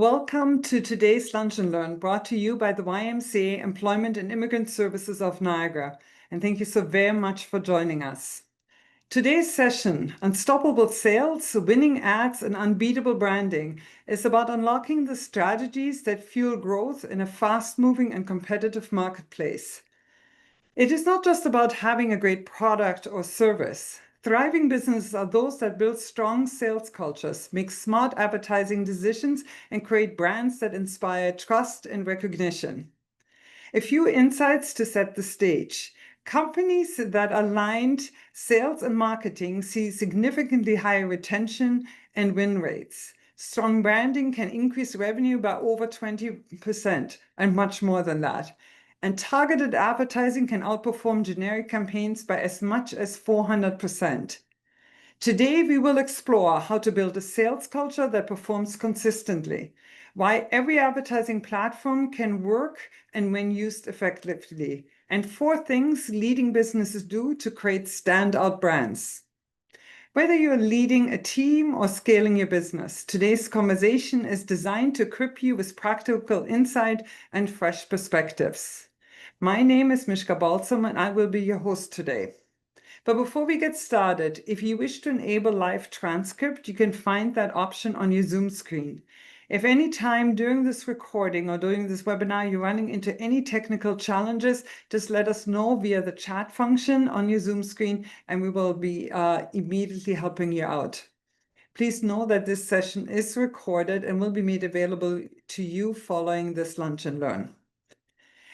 Welcome to today's Lunch and Learn, brought to you by the YMCA Employment and Immigrant Services of Niagara. And thank you so very much for joining us. Today's session, Unstoppable Sales, Winning Ads, and Unbeatable Branding, is about unlocking the strategies that fuel growth in a fast-moving and competitive marketplace. It is not just about having a great product or service. Thriving businesses are those that build strong sales cultures, make smart advertising decisions, and create brands that inspire trust and recognition. A few insights to set the stage. Companies that aligned sales and marketing see significantly higher retention and win rates. Strong branding can increase revenue by over 20% and much more than that. And targeted advertising can outperform generic campaigns by as much as 400%. Today, we will explore how to build a sales culture that performs consistently, why every advertising platform can work and when used effectively, and 4 things leading businesses do to create standout brands. Whether you're leading a team or scaling your business, today's conversation is designed to equip you with practical insight and fresh perspectives. My name is Mishka Balsam, and I will be your host today. But before we get started, if you wish to enable live transcript, you can find that option on your Zoom screen. If any time during this recording or during this webinar you're running into any technical challenges, just let us know via the chat function on your Zoom screen, and we will be immediately helping you out. Please know that this session is recorded and will be made available to you following this Lunch and Learn.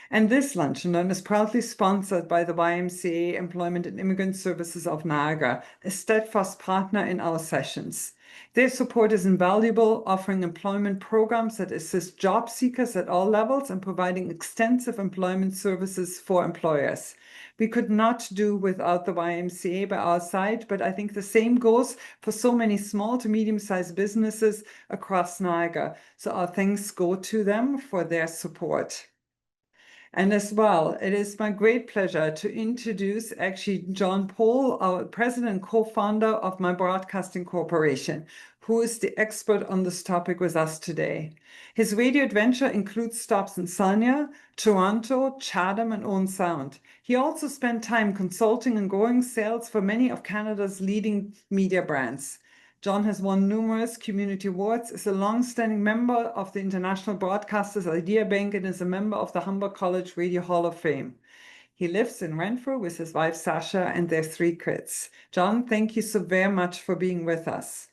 And this Lunch and Learn is proudly sponsored by the YMCA Employment and Immigrant Services of Niagara, a steadfast partner in our sessions. Their support is invaluable, offering employment programs that assist job seekers at all levels and providing extensive employment services for employers. We could not do without the YMCA by our side, but I think the same goes for so many small to medium-sized businesses across Niagara. So our thanks go to them for their support. And as well, it is my great pleasure to introduce actually Jon Pole, our president and co-founder of My Broadcasting Corporation, who is the expert on this topic with us today. His radio adventure includes stops in Sarnia, Toronto, Chatham, and Owen Sound. He also spent time consulting and growing sales for many of Canada's leading media brands. Jon has won numerous community awards, is a long-standing member of the International Broadcasters Idea Bank, and is a member of the Humber College Radio Hall of Fame. He lives in Renfrew with his wife, Sasha, and their 3 kids. Jon, thank you so very much for being with us.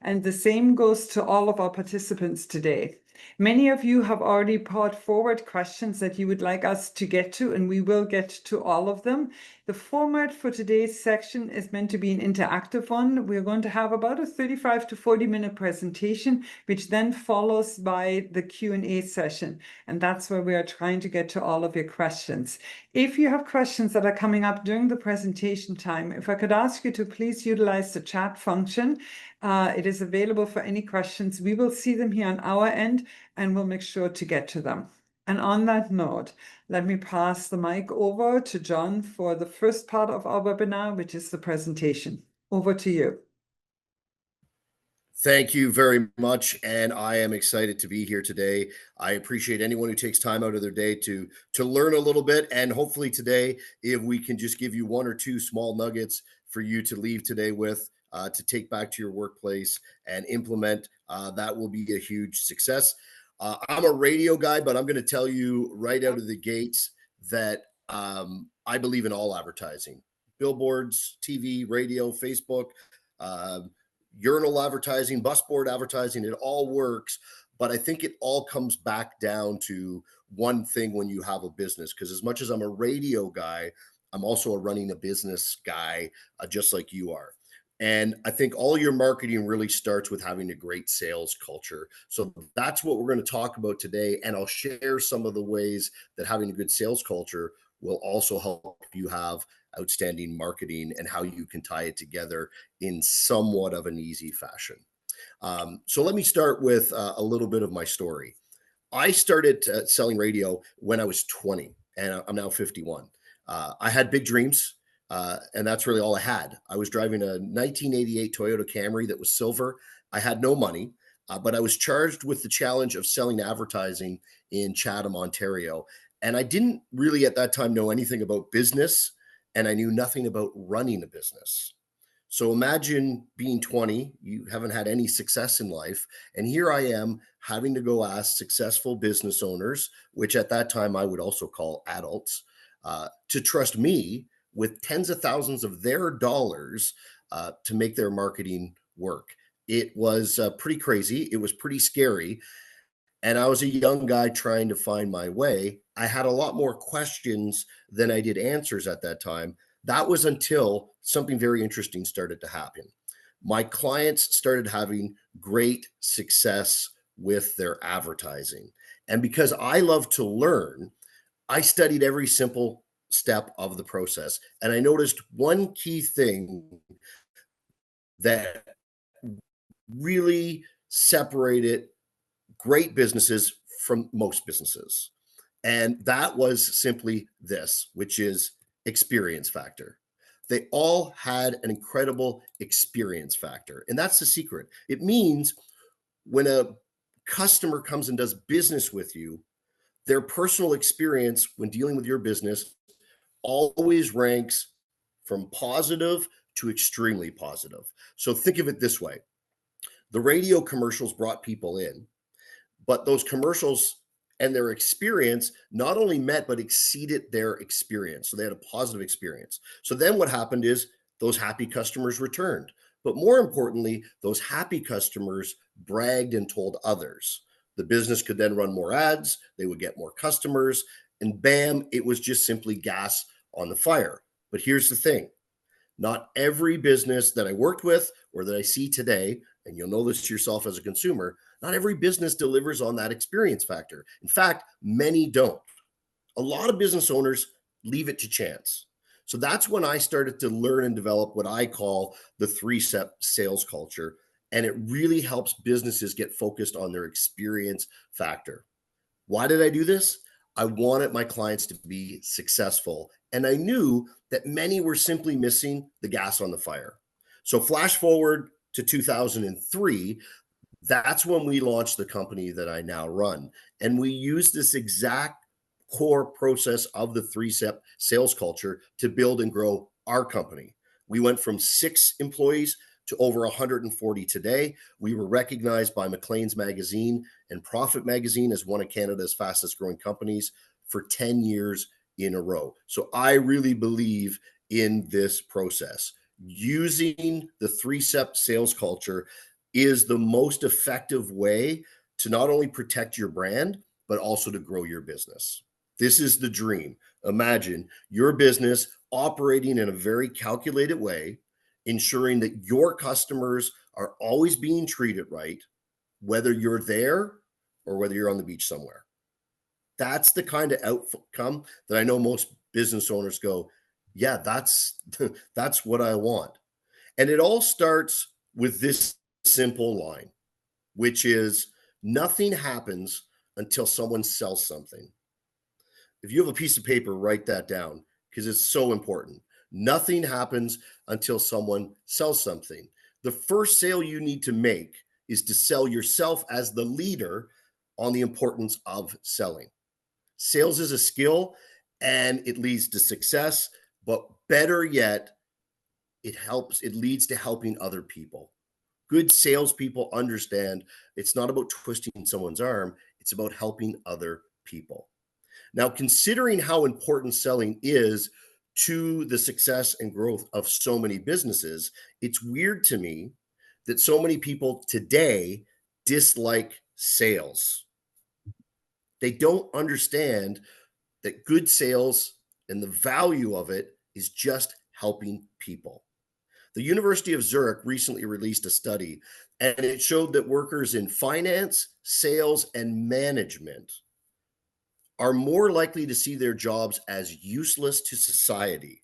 And the same goes to all of our participants today. Many of you have already brought forward questions that you would like us to get to, and we will get to all of them. The format for today's section is meant to be an interactive one. We're going to have about a 35 to 40-minute presentation, which then follows by the Q&A session. And that's where we are trying to get to all of your questions. If you have questions that are coming up during the presentation time, if I could ask you to please utilize the chat function. It is available for any questions. We will see them here on our end, and we'll make sure to get to them. And on that note, let me pass the mic over to Jon for the first part of our webinar, which is the presentation. Over to you. Thank you very much, and I am excited to be here today. I appreciate anyone who takes time out of their day to learn a little bit, and hopefully today, if we can just give you 1 or 2 small nuggets for you to leave today with, to take back to your workplace and implement, that will be a huge success. I'm a radio guy, but I'm going to tell you right out of the gates that I believe in all advertising: billboards, TV, radio, Facebook, urinal advertising, busboard advertising. It all works, but I think it all comes back down to one thing when you have a business. Because as much as I'm a radio guy, I'm also a running a business guy, just like you are. And I think all your marketing really starts with having a great sales culture. So that's what we're going to talk about today. And I'll share some of the ways that having a good sales culture will also help you have outstanding marketing and how you can tie it together in somewhat of an easy fashion. So let me start with a little bit of my story. I started selling radio when I was 20, and I'm now 51. I had big dreams. And that's really all I had. I was driving a 1988 Toyota Camry that was silver. I had no money. but I was charged with the challenge of selling advertising in Chatham, Ontario. And I didn't really at that time know anything about business, and I knew nothing about running a business. So imagine being 20, you haven't had any success in life. And here I am having to go ask successful business owners, which at that time I would also call adults, to trust me with tens of thousands of their dollars to make their marketing work. It was pretty crazy. It was pretty scary. And I was a young guy trying to find my way. I had a lot more questions than I did answers at that time. That was until something very interesting started to happen. My clients started having great success with their advertising. And because I love to learn, I studied every simple step of the process. And I noticed one key thing that really separated great businesses from most businesses. And that was simply this, which is experience factor. They all had an incredible experience factor. And that's the secret. It means when a customer comes and does business with you, their personal experience when dealing with your business always ranks from positive to extremely positive. So think of it this way: the radio commercials brought people in, but those commercials and their experience not only met but exceeded their experience. So they had a positive experience. So then what happened is those happy customers returned. But more importantly, those happy customers bragged and told others. The business could then run more ads, they would get more customers, and bam, it was just simply gas on the fire. But here's the thing: not every business that I worked with or that I see today, and you'll know this yourself as a consumer, not every business delivers on that experience factor. In fact, many don't. A lot of business owners leave it to chance. So that's when I started to learn and develop what I call the three-step sales culture. And it really helps businesses get focused on their experience factor. Why did I do this? I wanted my clients to be successful. And I knew that many were simply missing the gas on the fire. So, flash forward to 2003, that's when we launched the company that I now run. And we used this exact core process of the three-step sales culture to build and grow our company. We went from 6 employees to over 140 today. We were recognized by Maclean's Magazine and Profit Magazine as one of Canada's fastest growing companies for 10 years in a row. So I really believe in this process. Using the three-step sales culture is the most effective way to not only protect your brand, but also to grow your business. This is the dream. Imagine your business operating in a very calculated way, ensuring that your customers are always being treated right, whether you're there or whether you're on the beach somewhere. That's the kind of outcome that I know most business owners go, yeah, that's that's what I want. And it all starts with this simple line, which is nothing happens until someone sells something. If you have a piece of paper, write that down because it's so important. Nothing happens until someone sells something. The first sale you need to make is to sell yourself as the leader on the importance of selling. Sales is a skill and it leads to success, but better yet, it leads to helping other people. Good salespeople understand it's not about twisting someone's arm, it's about helping other people. Now, considering how important selling is to the success and growth of so many businesses, it's weird to me that so many people today dislike sales. They don't understand that good sales and the value of it is just helping people. The University of Zurich recently released a study, and it showed that workers in finance, sales, and management are more likely to see their jobs as useless to society.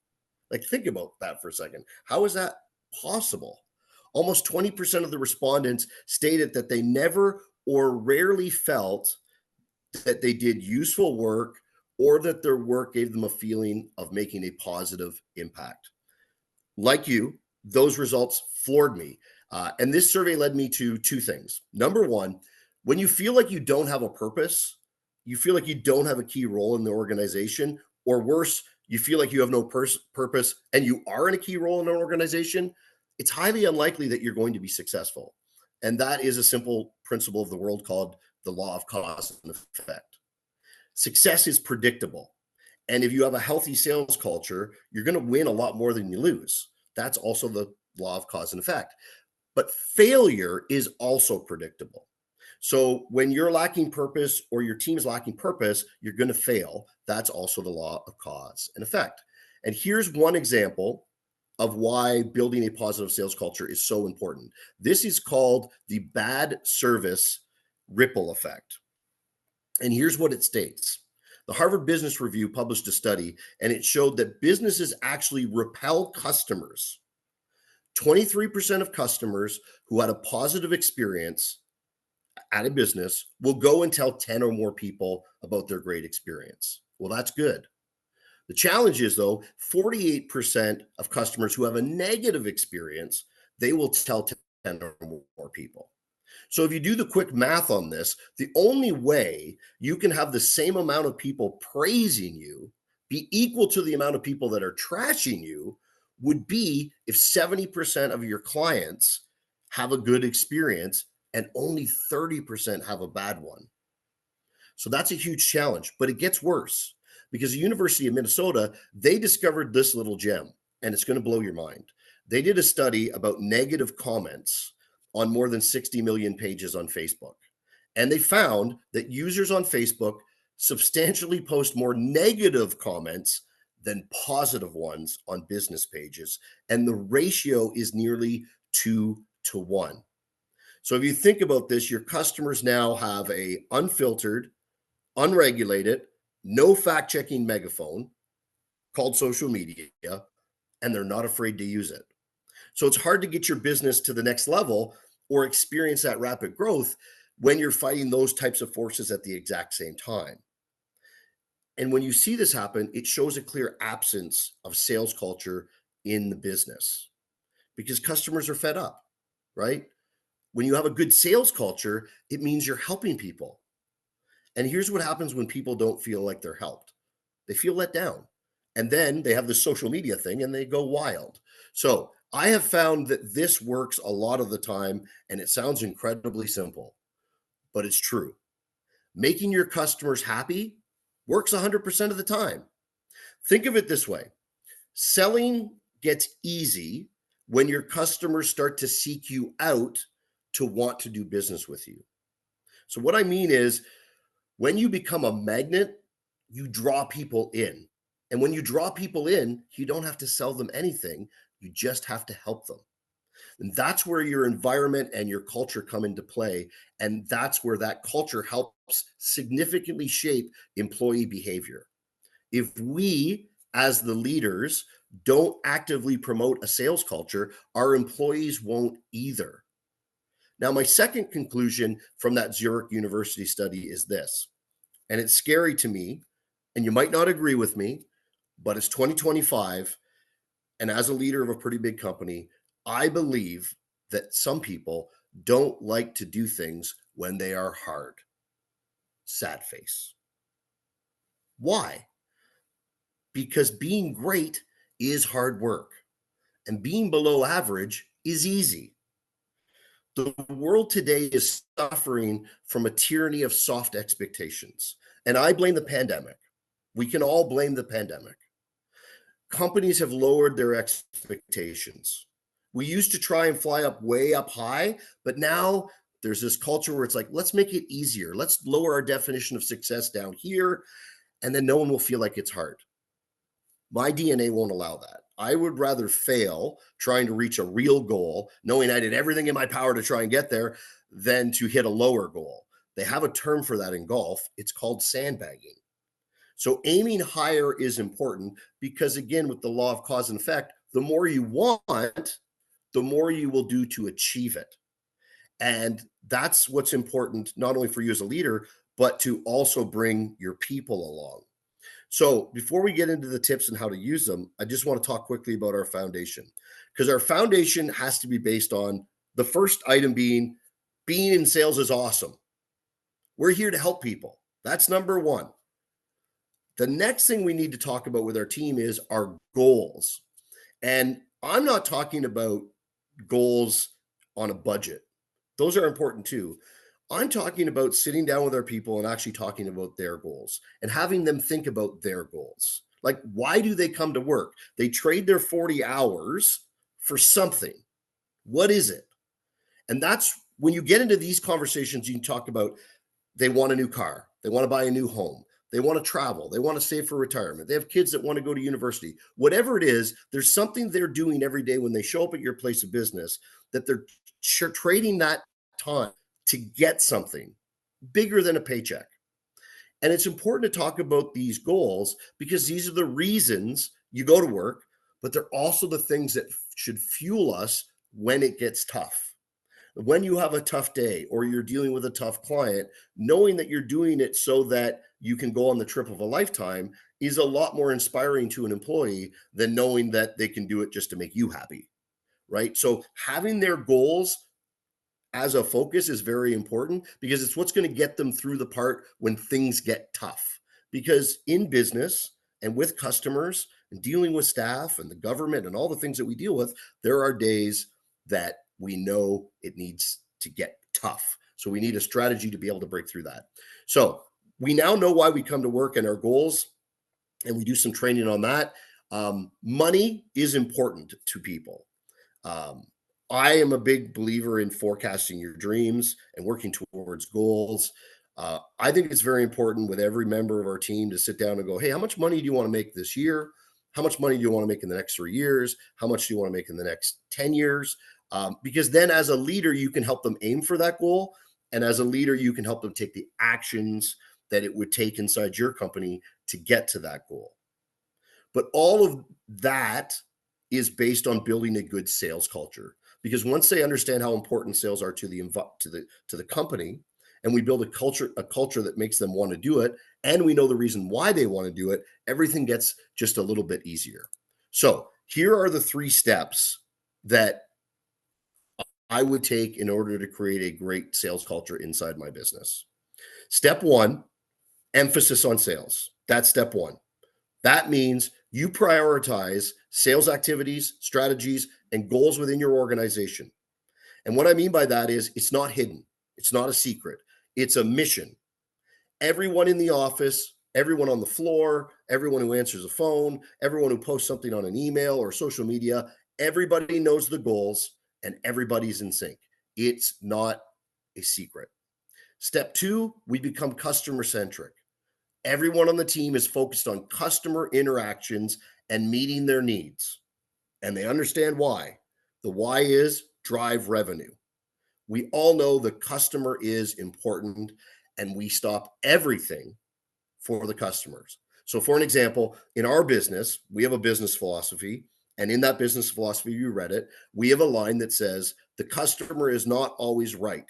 Like, think about that for a second. How is that possible? Almost 20% of the respondents stated that they never or rarely felt that they did useful work or that their work gave them a feeling of making a positive impact. Like you, those results floored me. And this survey led me to two things. Number one, when you feel like you don't have a purpose, you feel like you don't have a key role in the organization, or worse, you feel like you have no purpose and you are in a key role in an organization, it's highly unlikely that you're going to be successful. And that is a simple principle of the world called the law of cause and effect. Success is predictable. And if you have a healthy sales culture, you're going to win a lot more than you lose. That's also the law of cause and effect. But failure is also predictable. So when you're lacking purpose or your team's lacking purpose, you're going to fail. That's also the law of cause and effect. And here's one example of why building a positive sales culture is so important. This is called the bad service ripple effect. And here's what it states. The Harvard Business Review published a study, and it showed that businesses actually repel customers. 23% of customers who had a positive experience at a business will go and tell 10 or more people about their great experience. Well, that's good. The challenge is, though, 48% of customers who have a negative experience, they will tell 10 or more people. So if you do the quick math on this, the only way you can have the same amount of people praising you be equal to the amount of people that are trashing you would be if 70% of your clients have a good experience and only 30% have a bad one. So that's a huge challenge, but it gets worse because the University of Minnesota, they discovered this little gem, and it's going to blow your mind. They did a study about negative comments on more than 60 million pages on Facebook. And they found that users on Facebook substantially post more negative comments than positive ones on business pages. And the ratio is nearly 2-to-1. So if you think about this, your customers now have a unfiltered, unregulated, no fact-checking megaphone called social media, and they're not afraid to use it. So it's hard to get your business to the next level or experience that rapid growth when you're fighting those types of forces at the exact same time. And when you see this happen, it shows a clear absence of sales culture in the business because customers are fed up, right? When you have a good sales culture, it means you're helping people. And here's what happens when people don't feel like they're helped. They feel let down. And then they have the social media thing and they go wild. So I have found that this works a lot of the time, and it sounds incredibly simple, but it's true. Making your customers happy works 100% of the time. Think of it this way. Selling gets easy when your customers start to seek you out to want to do business with you. So what I mean is when you become a magnet, you draw people in. And when you draw people in, you don't have to sell them anything. You just have to help them. And that's where your environment and your culture come into play. And that's where that culture helps significantly shape employee behavior. If we, as the leaders, don't actively promote a sales culture, our employees won't either. Now, my second conclusion from that Zurich University study is this, and it's scary to me, and you might not agree with me, but it's 2025. And as a leader of a pretty big company, I believe that some people don't like to do things when they are hard. Sad face. Why? Because being great is hard work, and being below average is easy. The world today is suffering from a tyranny of soft expectations, and I blame the pandemic. We can all blame the pandemic. Companies have lowered their expectations. We used to try and fly up way up high, but now there's this culture where it's like, let's make it easier. Let's lower our definition of success down here, and then no one will feel like it's hard. My DNA won't allow that. I would rather fail trying to reach a real goal, knowing I did everything in my power to try and get there, than to hit a lower goal. They have a term for that in golf. It's called sandbagging. So aiming higher is important because, again, with the law of cause and effect, the more you want, the more you will do to achieve it. And that's what's important, not only for you as a leader, but to also bring your people along. So before we get into the tips and how to use them, I just want to talk quickly about our foundation, because our foundation has to be based on The first item being in sales is awesome. We're here to help people. That's number one. The next thing we need to talk about with our team is our goals. And I'm not talking about goals on a budget. Those are important too. I'm talking about sitting down with our people and actually talking about their goals and having them think about their goals. Like, why do they come to work? They trade their 40 hours for something. What is it? And that's when you get into these conversations, you can talk about they want a new car, they want to buy a new home, they want to travel, they want to save for retirement, they have kids that want to go to university. Whatever it is, there's something they're doing every day when they show up at your place of business that they're trading that time to get something bigger than a paycheck. And it's important to talk about these goals because these are the reasons you go to work, but they're also the things that should fuel us when it gets tough. When you have a tough day or you're dealing with a tough client, knowing that you're doing it so that you can go on the trip of a lifetime is a lot more inspiring to an employee than knowing that they can do it just to make you happy, right? So having their goals as a focus is very important because it's what's going to get them through the part when things get tough. Because in business and with customers and dealing with staff and the government and all the things that we deal with, there are days that we know it needs to get tough. So we need a strategy to be able to break through that. So we now know why we come to work and our goals, and we do some training on that. Money is important to people. I am a big believer in forecasting your dreams and working towards goals. I think it's very important with every member of our team to sit down and go, hey, how much money do you want to make this year? How much money do you want to make in the next 3 years? How much do you want to make in the next 10 years? Because then as a leader, you can help them aim for that goal. And as a leader, you can help them take the actions that it would take inside your company to get to that goal. But all of that is based on building a good sales culture. Because once they understand how important sales are to the company, and we build a culture that makes them want to do it, and we know the reason why they want to do it, everything gets just a little bit easier. So here are the 3 steps that I would take in order to create a great sales culture inside my business. Step 1, emphasis on sales. That's step 1. That means you prioritize sales activities, strategies, and goals within your organization. And what I mean by that is it's not hidden. It's not a secret. It's a mission. Everyone in the office, everyone on the floor, everyone who answers the phone, everyone who posts something on an email or social media, everybody knows the goals and everybody's in sync. It's not a secret. Step 2, we become customer centric. Everyone on the team is focused on customer interactions and meeting their needs. And they understand why. The why is drive revenue. We all know the customer is important and we stop everything for the customers. So, for an example, in our business, we have a business philosophy. And in that business philosophy, you read it, we have a line that says the customer is not always right,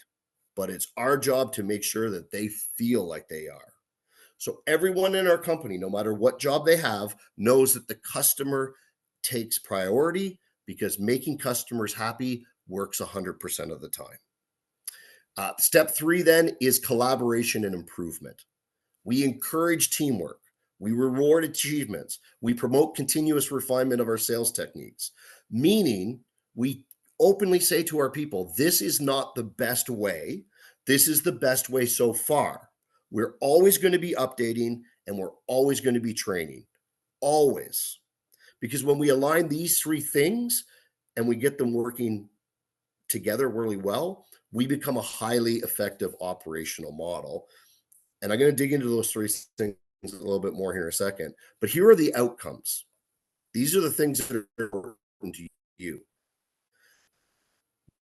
but it's our job to make sure that they feel like they are. So everyone in our company, no matter what job they have, knows that the customer takes priority because making customers happy works 100% of the time. Step 3 then is collaboration and improvement. We encourage teamwork. We reward achievements. We promote continuous refinement of our sales techniques, meaning we openly say to our people, this is not the best way. This is the best way so far. We're always going to be updating and we're always going to be training. Always. Because when we align these 3 things and we get them working together really well, we become a highly effective operational model. And I'm going to dig into those 3 things a little bit more here in a second. But here are the outcomes. These are the things that are important to you.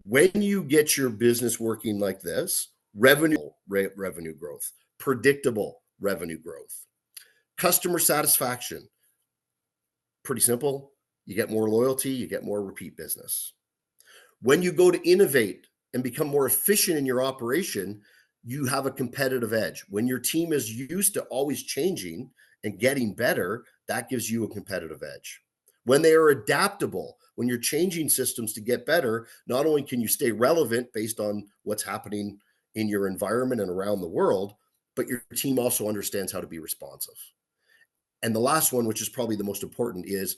When you get your business working like this, revenue growth, predictable revenue growth, customer satisfaction, pretty simple. You get more loyalty, you get more repeat business. When you go to innovate and become more efficient in your operation, you have a competitive edge. When your team is used to always changing and getting better, that gives you a competitive edge. when they are adaptable, when you're changing systems to get better, not only can you stay relevant based on what's happening in your environment and around the world, but your team also understands how to be responsive. And the last one, which is probably the most important, is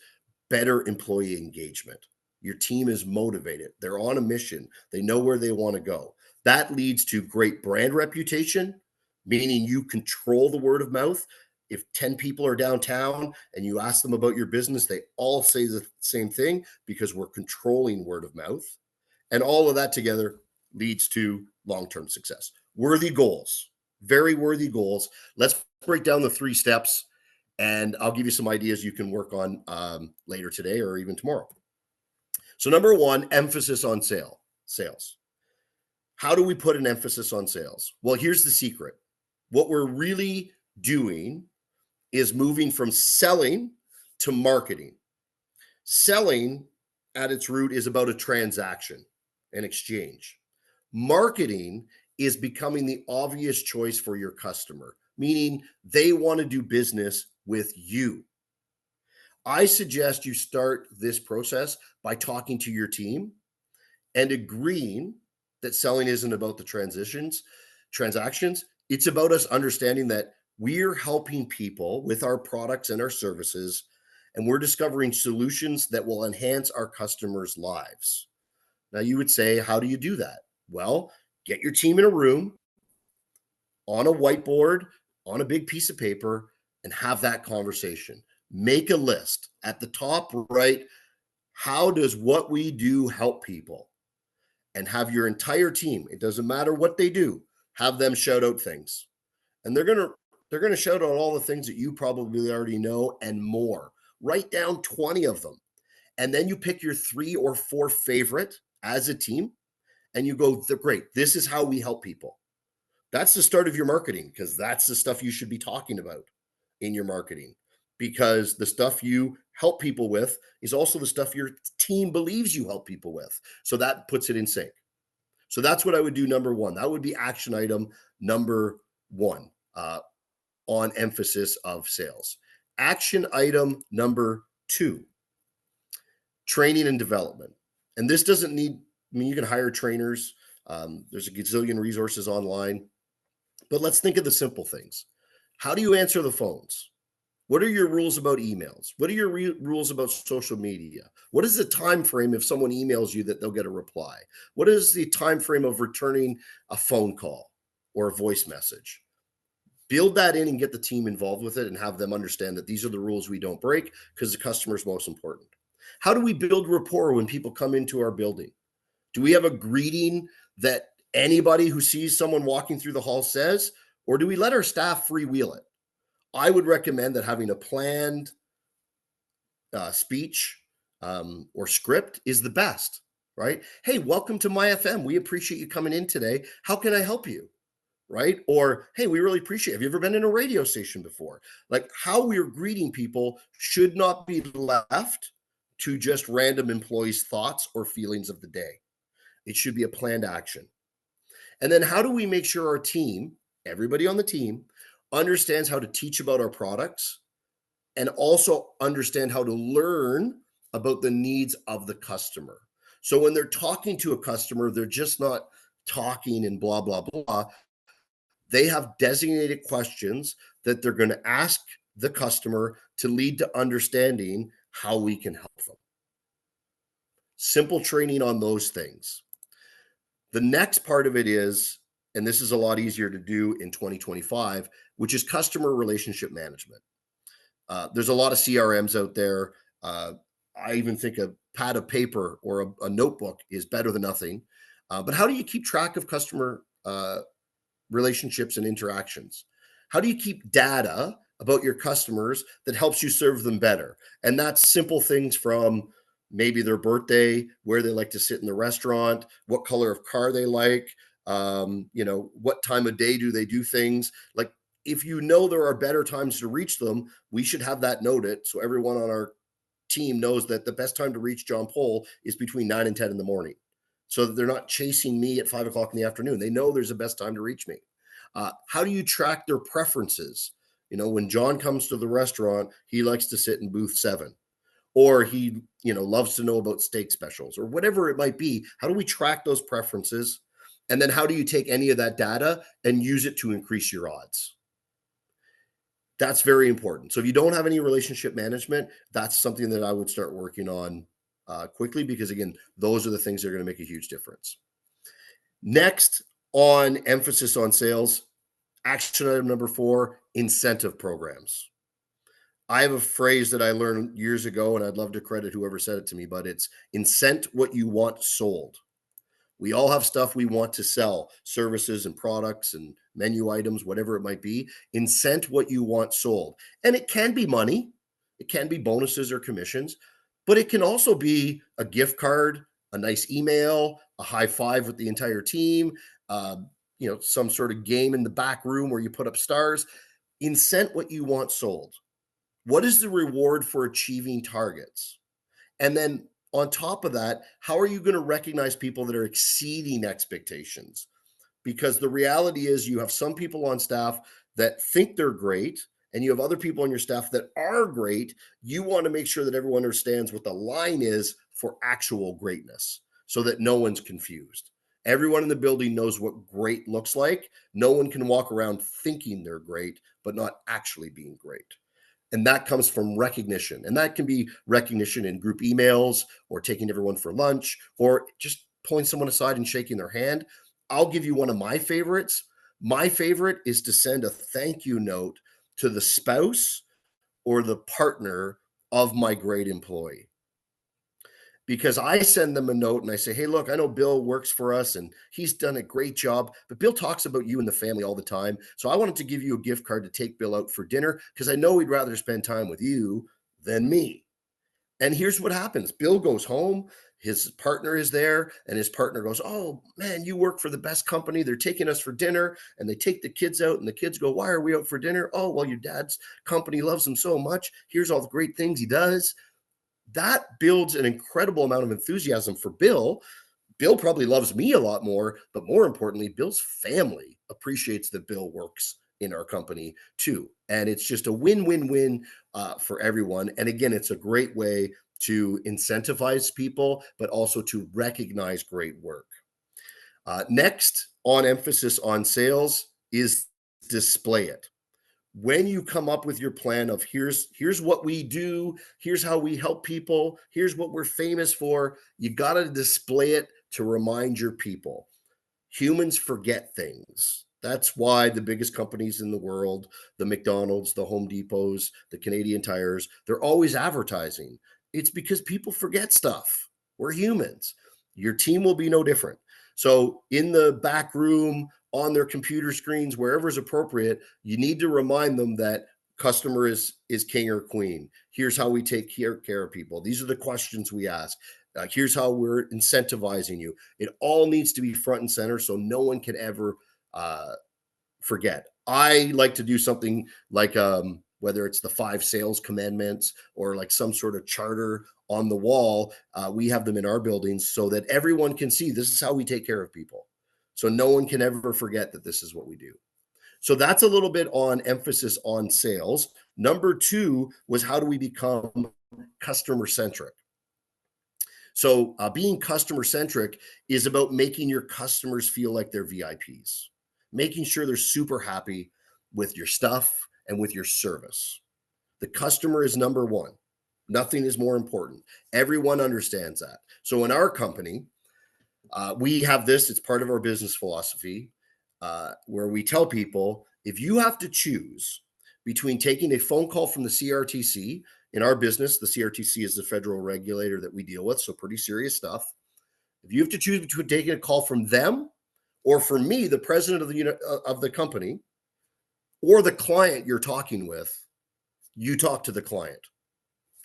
better employee engagement. Your team is motivated. They're on a mission. They know where they want to go. That leads to great brand reputation, meaning you control the word of mouth. If 10 people are downtown and you ask them about your business, they all say the same thing because we're controlling word of mouth. And all of that together leads to long-term success. Worthy goals, very worthy goals. Let's break down the 3 steps, and I'll give you some ideas you can work on later today or even tomorrow. So number 1, emphasis on sales. How do we put an emphasis on sales? Well, here's the secret. What we're really doing is moving from selling to marketing. Selling at its root is about a transaction, an exchange. Marketing is becoming the obvious choice for your customer, meaning they want to do business with you. I suggest you start this process by talking to your team and agreeing that selling isn't about the transactions. It's about us understanding that we're helping people with our products and our services, and we're discovering solutions that will enhance our customers' lives. Now, you would say, how do you do that? Well, get your team in a room on a whiteboard, on a big piece of paper, and have that conversation. Make a list. At the top right, how does what we do help people? And have your entire team, it doesn't matter what they do, have them shout out things. And they're going to shout out all the things that you probably already know and more. Write down 20 of them. And then you pick your 3 or 4 favorite as a team and you go, great, this is how we help people. That's the start of your marketing, because that's the stuff you should be talking about in your marketing, because the stuff you help people with is also the stuff your team believes you help people with. So that puts it in sync. So that's what I would do. Number 1, that would be action item number 1 on emphasis of sales. Action item number 2, training and development. And this doesn't need, you can hire trainers. There's a gazillion resources online. But let's think of the simple things. How do you answer the phones? What are your rules about emails? What are your rules about social media? What is the time frame if someone emails you that they'll get a reply? What is the time frame of returning a phone call or a voice message? Build that in and get the team involved with it and have them understand that these are the rules we don't break, because the customer is most important. How do we build rapport when people come into our building? Do we have a greeting that anybody who sees someone walking through the hall says, or do we let our staff freewheel it? I would recommend that having a planned speech or script is the best, right? Hey, welcome to my FM. We appreciate you coming in today. How can I help you? Right? Or, hey, we really appreciate it. Have you ever been in a radio station before? Like, how we're greeting people should not be left to just random employees' thoughts or feelings of the day. It should be a planned action. And then how do we make sure our team, everybody on the team, understands how to teach about our products and also understand how to learn about the needs of the customer? So when they're talking to a customer, they're just not talking and blah, blah, blah. They have designated questions that they're going to ask the customer to lead to understanding how we can help them. Simple training on those things. The next part of it is, and this is a lot easier to do in 2025, which is customer relationship management. There's a lot of CRMs out there. I even think a pad of paper or a notebook is better than nothing. But how do you keep track of customer relationships and interactions? How do you keep data about your customers that helps you serve them better? And that's simple things from maybe their birthday, where they like to sit in the restaurant, what color of car they like, what time of day do they do things. Like, if you know there are better times to reach them, we should have that noted so everyone on our team knows that the best time to reach Jon Pole is between 9 and 10 in the morning, so that they're not chasing me at 5 o'clock in the afternoon. They know there's the best time to reach me. How do you track their preferences? When John comes to the restaurant, he likes to sit in booth 7. or he, loves to know about steak specials or whatever it might be. How do we track those preferences? And then how do you take any of that data and use it to increase your odds? That's very important. So if you don't have any relationship management, that's something that I would start working on quickly, because again, those are the things that are going to make a huge difference. Next, on emphasis on sales, action item number 4, incentive programs. I have a phrase that I learned years ago, and I'd love to credit whoever said it to me, but it's incent what you want sold. We all have stuff we want to sell, services and products and menu items, whatever it might be. Incent what you want sold. And it can be money, it can be bonuses or commissions, but it can also be a gift card, a nice email, a high five with the entire team, some sort of game in the back room where you put up stars. Incent what you want sold. What is the reward for achieving targets? And then on top of that, how are you going to recognize people that are exceeding expectations? Because the reality is, you have some people on staff that think they're great, and you have other people on your staff that are great. You want to make sure that everyone understands what the line is for actual greatness so that no one's confused. Everyone in the building knows what great looks like. No one can walk around thinking they're great, but not actually being great. And that comes from recognition. And that can be recognition in group emails, or taking everyone for lunch, or just pulling someone aside and shaking their hand. I'll give you one of my favorites. My favorite is to send a thank you note to the spouse or the partner of my great employee, because I send them a note and I say, hey, look, I know Bill works for us and he's done a great job, but Bill talks about you and the family all the time. So I wanted to give you a gift card to take Bill out for dinner, because I know he'd rather spend time with you than me. And here's what happens. Bill goes home, his partner is there, and his partner goes, oh man, you work for the best company. They're taking us for dinner. And they take the kids out, and the kids go, why are we out for dinner? Oh, well, your dad's company loves him so much. Here's all the great things he does. That builds an incredible amount of enthusiasm for Bill. Bill probably loves me a lot more, but more importantly, Bill's family appreciates that Bill works in our company too. And it's just a win-win-win for everyone. And again, it's a great way to incentivize people, but also to recognize great work. Next, on emphasis on sales, is display it. When you come up with your plan of here's what we do, here's how we help people, here's what we're famous for, you got to display it to remind your people. Humans forget things. That's why the biggest companies in the world, the McDonald's, the Home Depots, the Canadian Tires, they're always advertising. It's because people forget stuff. We're humans. Your team will be no different. So in the back room, on their computer screens, wherever is appropriate, you need to remind them that customer is king or queen. Here's how we take care of people. These are the questions we ask. Here's how we're incentivizing you. It all needs to be front and center so no one can ever forget. I like to do something like whether it's the 5 sales commandments or like some sort of charter on the wall. We have them in our buildings so that everyone can see this is how we take care of people. So no one can ever forget that this is what we do. So that's a little bit on emphasis on sales. Number 2 was, how do we become customer centric? So being customer centric is about making your customers feel like they're VIPs, making sure they're super happy with your stuff and with your service. The customer is number 1. Nothing is more important. Everyone understands that. So in our company, we have this, it's part of our business philosophy, where we tell people, if you have to choose between taking a phone call from the CRTC, in our business, the CRTC is the federal regulator that we deal with, so pretty serious stuff. If you have to choose between taking a call from them or from me, the president of the company, or the client you're talking with, you talk to the client.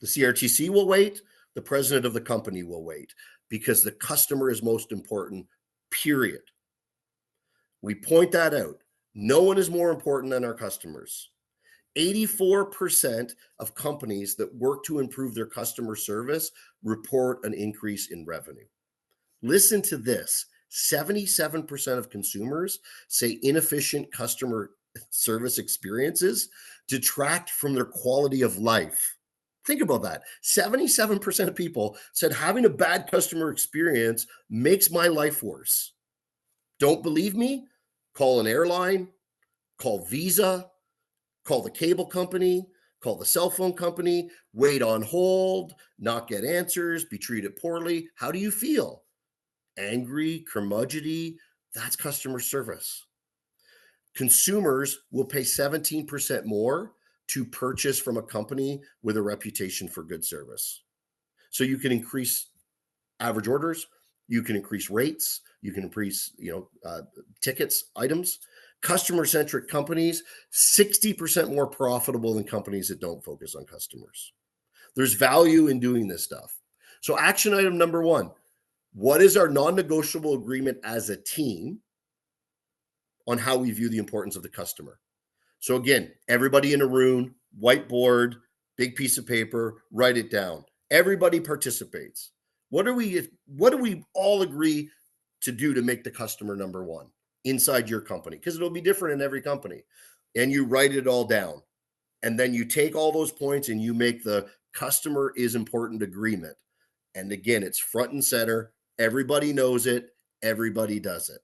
The CRTC will wait. The president of the company will wait, because the customer is most important, period. We point that out. No one is more important than our customers. 84% of companies that work to improve their customer service report an increase in revenue. Listen to this. 77% of consumers say inefficient customer service experiences detract from their quality of life. Think about that. 77% of people said having a bad customer experience makes my life worse. Don't believe me? Call an airline, call Visa, call the cable company, call the cell phone company, wait on hold, not get answers, be treated poorly. How do you feel? Angry, curmudgeony? That's customer service. Consumers will pay 17% more to purchase from a company with a reputation for good service. So you can increase average orders, you can increase rates, you can increase, tickets, items. Customer-centric companies, 60% more profitable than companies that don't focus on customers. There's value in doing this stuff. So action item number 1, what is our non-negotiable agreement as a team on how we view the importance of the customer? So again, everybody in a room, whiteboard, big piece of paper, write it down. Everybody participates. What do we all agree to do to make the customer number 1 inside your company? Because it'll be different in every company. And you write it all down. And then you take all those points and you make the customer is important agreement. And again, it's front and center. Everybody knows it. Everybody does it.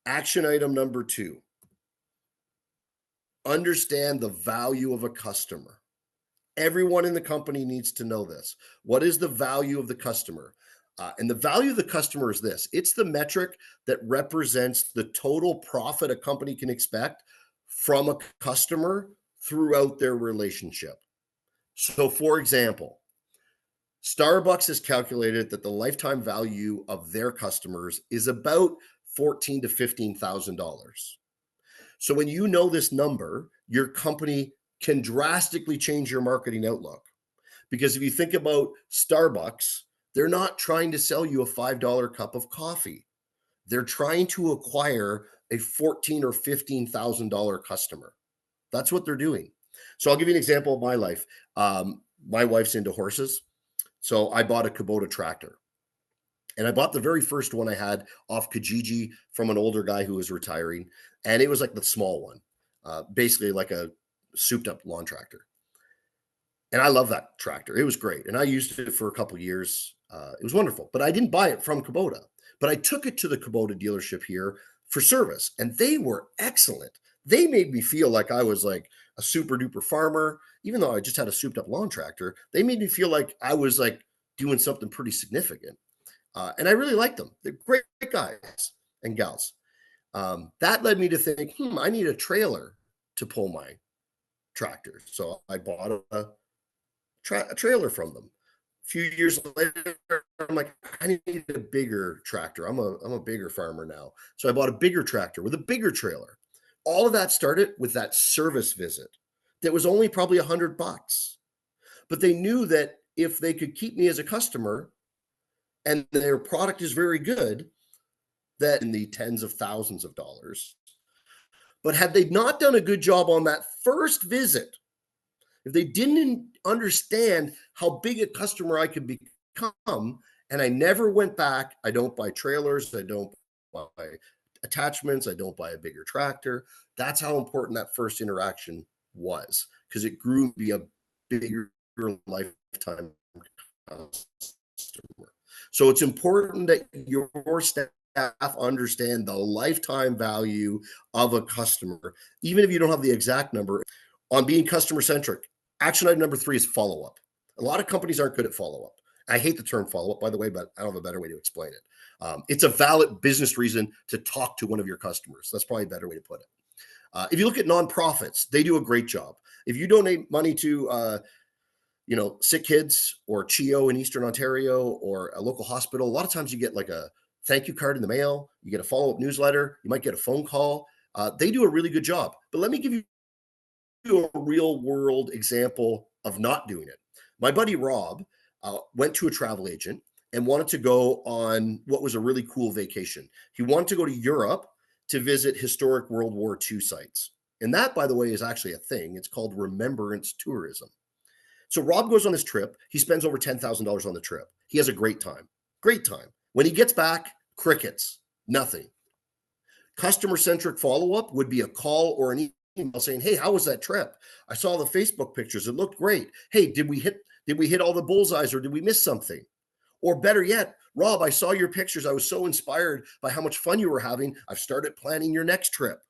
Action item number 2. Understand the value of a customer. Everyone in the company needs to know this. What is the value of the customer? And the value of the customer is this. It's the metric that represents the total profit a company can expect from a customer throughout their relationship. So for example, Starbucks has calculated that the lifetime value of their customers is about $14,000 to $15,000. So when you know this number, your company can drastically change your marketing outlook. Because if you think about Starbucks, they're not trying to sell you a $5 cup of coffee. They're trying to acquire a $14,000 or $15,000 customer. That's what they're doing. So I'll give you an example of my life. My wife's into horses. So I bought a Kubota tractor. And I bought the very first one I had off Kijiji from an older guy who was retiring. And it was like the small one, basically like a souped up lawn tractor. And I love that tractor. It was great. And I used it for a couple of years. It was wonderful. But I didn't buy it from Kubota. But I took it to the Kubota dealership here for service. And they were excellent. They made me feel like I was like a super duper farmer. Even though I just had a souped up lawn tractor, they made me feel like I was like doing something pretty significant. And I really liked them. They're great guys and gals. That led me to think, I need a trailer to pull my tractor. So I bought a trailer from them. A few years later, I'm like, I need a bigger tractor. I'm a bigger farmer now. So I bought a bigger tractor with a bigger trailer. All of that started with that service visit that was only probably $100. But they knew that if they could keep me as a customer and their product is very good, that in the tens of thousands of dollars. But had they not done a good job on that first visit, if they didn't understand how big a customer I could become, and I never went back, I don't buy trailers, I don't buy attachments, I don't buy a bigger tractor. That's how important that first interaction was, because it grew to be a bigger lifetime customer. So it's important that your staff understand the lifetime value of a customer, even if you don't have the exact number. On being customer centric, action item number 3 is follow up. A lot of companies aren't good at follow up. I hate the term follow up, by the way, but I don't have a better way to explain it. It's a valid business reason to talk to one of your customers. That's probably a better way to put it. If you look at nonprofits, they do a great job. If you donate money to sick kids or CHIO in Eastern Ontario or a local hospital, a lot of times you get like a thank you card in the mail, you get a follow-up newsletter, you might get a phone call. They do a really good job. But let me give you a real world example of not doing it. My buddy Rob went to a travel agent and wanted to go on what was a really cool vacation. He wanted to go to Europe to visit historic World War II sites. And that, by the way, is actually a thing. It's called remembrance tourism. So Rob goes on this trip. He spends over $10,000 on the trip. He has a great time. Great time. When he gets back, crickets, nothing. Customer-centric follow-up would be a call or an email saying, hey, how was that trip? I saw the Facebook pictures. It looked great. Hey, did we hit all the bullseyes or did we miss something? Or better yet, Rob, I saw your pictures. I was so inspired by how much fun you were having. I've started planning your next trip.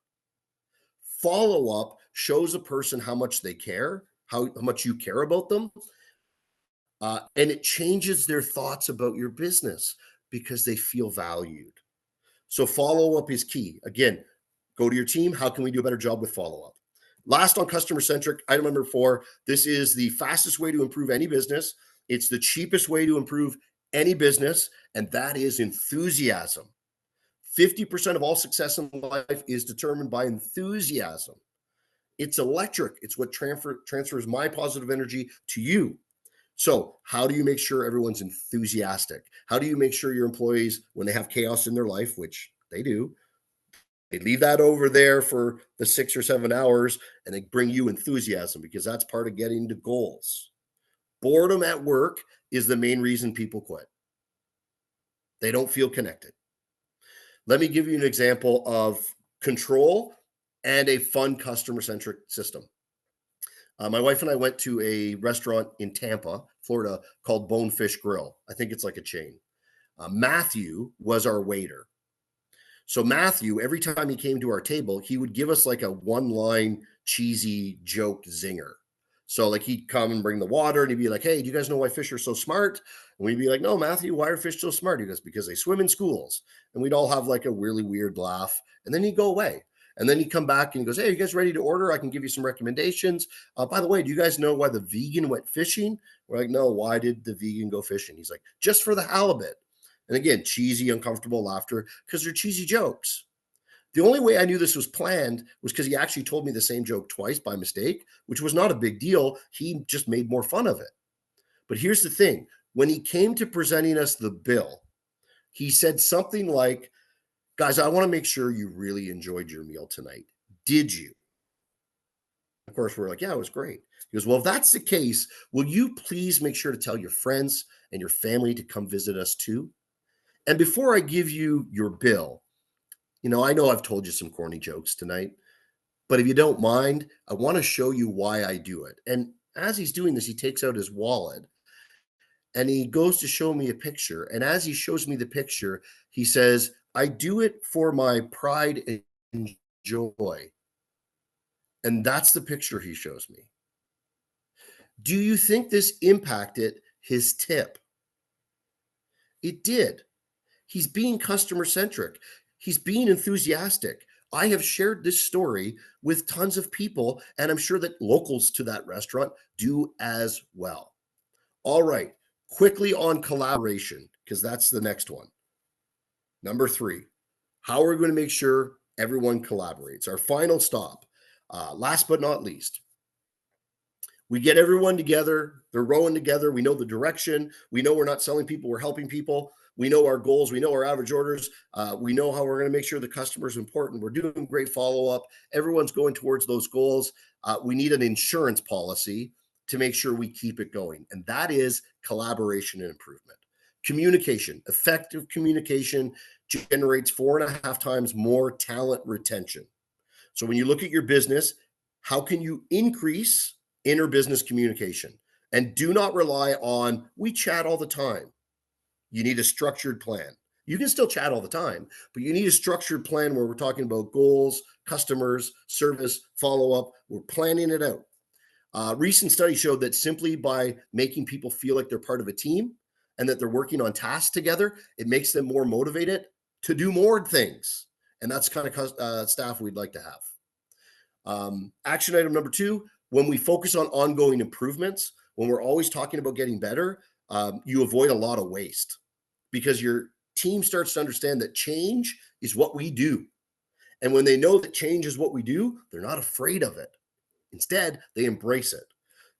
Follow up shows a person how much they care, how much you care about them. And it changes their thoughts about your business because they feel valued. So follow up is key. Again, go to your team. How can we do a better job with follow up? Last on customer centric, item number 4. This is the fastest way to improve any business. It's the cheapest way to improve any business, and that is enthusiasm. 50% of all success in life is determined by enthusiasm. It's electric. It's what transfers my positive energy to you. So, how do you make sure everyone's enthusiastic? How do you make sure your employees, when they have chaos in their life, which they do, they leave that over there for the 6 or 7 hours and they bring you enthusiasm because that's part of getting to goals. Boredom at work is the main reason people quit. They don't feel connected. Let me give you an example of control and a fun customer centric system. My wife and I went to a restaurant in Tampa, Florida called Bonefish Grill. I think it's like a chain. Matthew was our waiter. So Matthew, every time he came to our table, he would give us like a one-line cheesy joke zinger. So like he'd come and bring the water and he'd be like, hey, do you guys know why fish are so smart? And we'd be like, no, Matthew, why are fish so smart? He goes, because they swim in schools. And we'd all have like a really weird laugh. And then he'd go away. And then he'd come back and he goes, hey, you guys ready to order? I can give you some recommendations. By the way, do you guys know why the vegan went fishing? We're like, no, why did the vegan go fishing? He's like, just for the halibut. And again, cheesy, uncomfortable laughter because they're cheesy jokes. The only way I knew this was planned was because he actually told me the same joke twice by mistake, which was not a big deal. He just made more fun of it. But here's the thing. When he came to presenting us the bill, he said something like, guys, I want to make sure you really enjoyed your meal tonight. Did you? Of course, we're like, yeah, it was great. He goes, well, if that's the case, will you please make sure to tell your friends and your family to come visit us too? And before I give you your bill, I know I've told you some corny jokes tonight, but if you don't mind, I want to show you why I do it. And as he's doing this, he takes out his wallet and he goes to show me a picture. And as he shows me the picture, he says, I do it for my pride and joy. And that's the picture he shows me. Do you think this impacted his tip? It did. He's being customer centric. He's being enthusiastic. I have shared this story with tons of people, and I'm sure that locals to that restaurant do as well. All right, quickly on collaboration, because that's the next one. Number 3, how are we going to make sure everyone collaborates? Our final stop, last but not least. We get everyone together. They're rowing together. We know the direction. We know we're not selling people. We're helping people. We know our goals. We know our average orders. We know how we're going to make sure the customer is important. We're doing great follow-up. Everyone's going towards those goals. We need an insurance policy to make sure we keep it going. And that is collaboration and improvement. Communication, effective communication generates 4.5 times more talent retention. So when you look at your business, how can you increase interbusiness communication? And do not rely on, we chat all the time. You need a structured plan. You can still chat all the time, but you need a structured plan where we're talking about goals, customers, service, follow-up. We're planning it out. Recent study showed that simply by making people feel like they're part of a team and that they're working on tasks together, it makes them more motivated to do more things. And that's kind of staff we'd like to have. Action item number 2, when we focus on ongoing improvements, when we're always talking about getting better, you avoid a lot of waste because your team starts to understand that change is what we do. And when they know that change is what we do, they're not afraid of it. Instead, they embrace it.